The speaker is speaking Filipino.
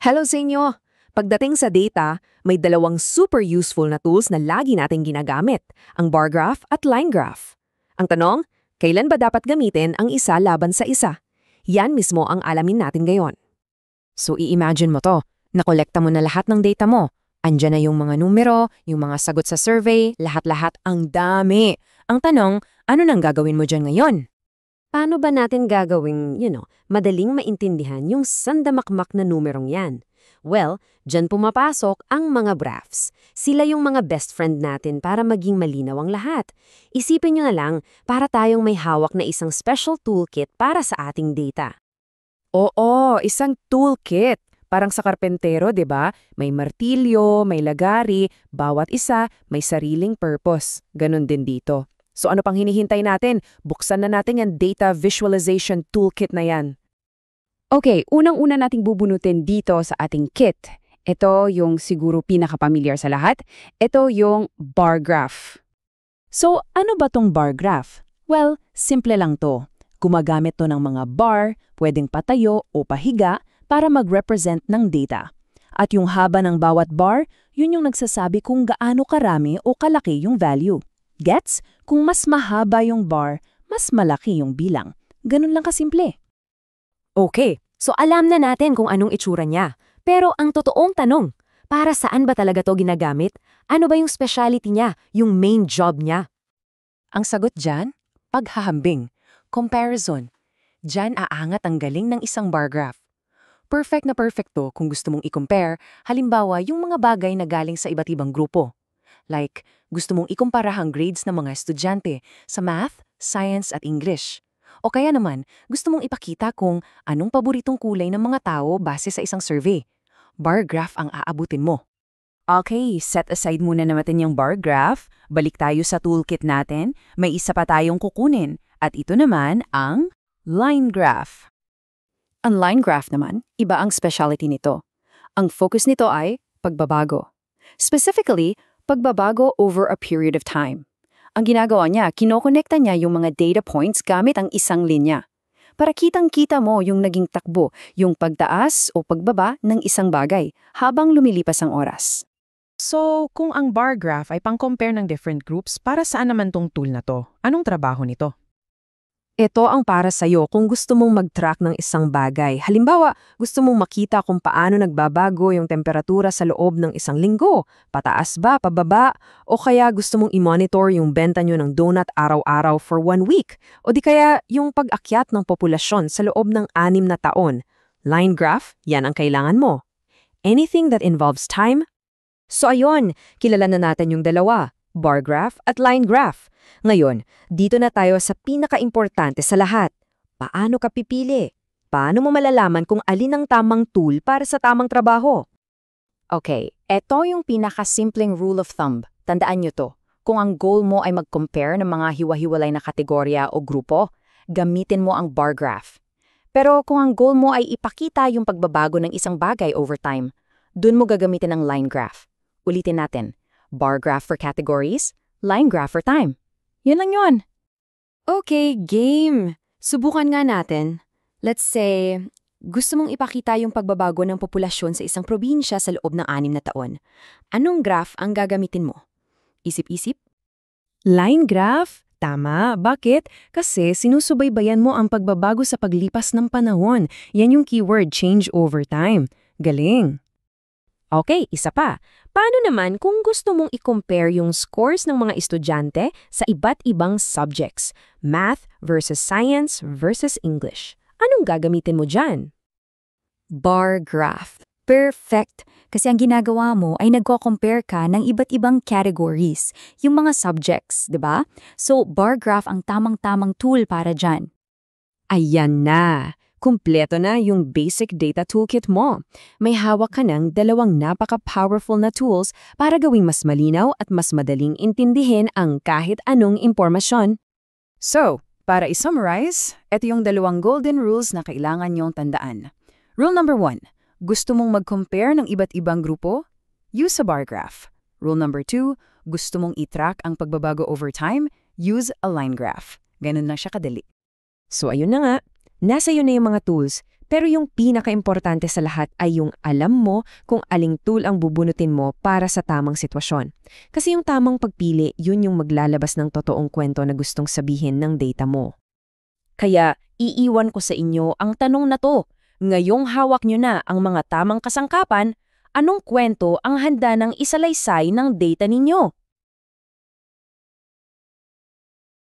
Hello sa inyo! Pagdating sa data, may dalawang super useful na tools na lagi nating ginagamit, ang bar graph at line graph. Ang tanong, kailan ba dapat gamitin ang isa laban sa isa? Yan mismo ang alamin natin ngayon. So i-imagine mo to, nakolekta mo na lahat ng data mo. Andyan na yung mga numero, yung mga sagot sa survey, lahat-lahat ang dami. Ang tanong, ano nang gagawin mo dyan ngayon? Paano ba natin gagawing, madaling maintindihan yung sandamakmak na numerong yan? Well, dyan pumapasok ang mga graphs. Sila yung mga best friend natin para maging malinaw ang lahat. Isipin nyo na lang, para tayong may hawak na isang special toolkit para sa ating data. Oo, isang toolkit. Parang sa karpentero, 'di ba? May martilyo, may lagari, bawat isa may sariling purpose. Ganon din dito. So ano pang hinihintay natin? Buksan na natin yung data visualization toolkit na yan. Okay, unang-una nating bubunutin dito sa ating kit. Ito yung siguro pinaka-familiar sa lahat. Ito yung bar graph. So, ano ba tong bar graph? Well, simple lang to. Gumagamit to ng mga bar, pwedeng patayo o pahiga para mag-represent ng data. At yung haba ng bawat bar, yun yung nagsasabi kung gaano karami o kalaki yung value. Gets? Kung mas mahaba yung bar, mas malaki yung bilang. Ganun lang kasimple. Okay, so alam na natin kung anong itsura niya. Pero ang totoong tanong, para saan ba talaga to ginagamit? Ano ba yung specialty niya, yung main job niya? Ang sagot dyan, paghahambing, comparison. Dyan aangat ang galing ng isang bar graph. Perfect na perfect to kung gusto mong i-compare, halimbawa yung mga bagay na galing sa iba't ibang grupo. Like, gusto mong ikumpara ang grades ng mga estudyante sa math, science at English. O kaya naman, gusto mong ipakita kung anong paboritong kulay ng mga tao base sa isang survey. Bar graph ang aabutin mo. Okay, set aside muna natin yung bar graph. Balik tayo sa toolkit natin. May isa pa tayong kukunin. At ito naman ang line graph. Ang line graph naman, iba ang specialty nito. Ang focus nito ay pagbabago. Specifically, pagbabago over a period of time. Ang ginagawa niya, kinokonekta niya yung mga data points gamit ang isang linya. Para kitang-kita mo yung naging takbo, yung pagtaas o pagbaba ng isang bagay habang lumilipas ang oras. So, kung ang bar graph ay pang-compare ng different groups, para saan naman tong tool na to? Anong trabaho nito? Ito ang para sa'yo kung gusto mong mag-track ng isang bagay. Halimbawa, gusto mong makita kung paano nagbabago yung temperatura sa loob ng isang linggo. Pataas ba, pababa? O kaya gusto mong i-monitor yung benta nyo ng donut araw-araw for 1 week? O di kaya yung pag-akyat ng populasyon sa loob ng 6 na taon? Line graph, yan ang kailangan mo. Anything that involves time? So ayun, kilala na natin yung dalawa, bar graph at line graph. Ngayon, dito na tayo sa pinaka-importante sa lahat. Paano ka pipili? Paano mo malalaman kung alin ang tamang tool para sa tamang trabaho? Okay, eto yung pinakasimpleng rule of thumb. Tandaan nyo to. Kung ang goal mo ay mag-compare ng mga hiwa-hiwalay na kategorya o grupo, gamitin mo ang bar graph. Pero kung ang goal mo ay ipakita yung pagbabago ng isang bagay over time, dun mo gagamitin ang line graph. Ulitin natin. Bar graph for categories, line graph for time. Yun lang yun. Okay, game. Subukan nga natin. Let's say, gusto mong ipakita yung pagbabago ng populasyon sa isang probinsya sa loob ng 6 na taon. Anong graph ang gagamitin mo? Isip-isip? Line graph? Tama. Bakit? Kasi sinusubaybayan mo ang pagbabago sa paglipas ng panahon. Yan yung keyword, change over time. Galing. Okay, isa pa. Paano naman kung gusto mong i-compare yung scores ng mga estudyante sa iba't ibang subjects? Math versus science versus English. Anong gagamitin mo dyan? Bar graph. Perfect! Kasi ang ginagawa mo ay nagko-compare ka ng iba't ibang categories, yung mga subjects, di ba? So, bar graph ang tamang-tamang tool para dyan. Ayan na! Kumpleto na yung basic data toolkit mo. May hawak ka ng 2 napaka-powerful na tools para gawing mas malinaw at mas madaling intindihin ang kahit anong impormasyon. So, para i-summarize, ito yung 2 golden rules na kailangan nyong tandaan. Rule number 1, gusto mong mag-compare ng iba't ibang grupo? Use a bar graph. Rule number 2, gusto mong i-track ang pagbabago over time? Use a line graph. Ganun lang siya kadali. So ayun na nga, nasa iyo na yung mga tools, Pero yung pinakaimportante sa lahat ay yung alam mo kung aling tool ang bubunutin mo para sa tamang sitwasyon. Kasi yung tamang pagpili, yun yung maglalabas ng totoong kwento na gustong sabihin ng data mo. Kaya iiwan ko sa inyo ang tanong na to. Ngayong hawak nyo na ang mga tamang kasangkapan, anong kwento ang handa ng isalaysay ng data ninyo?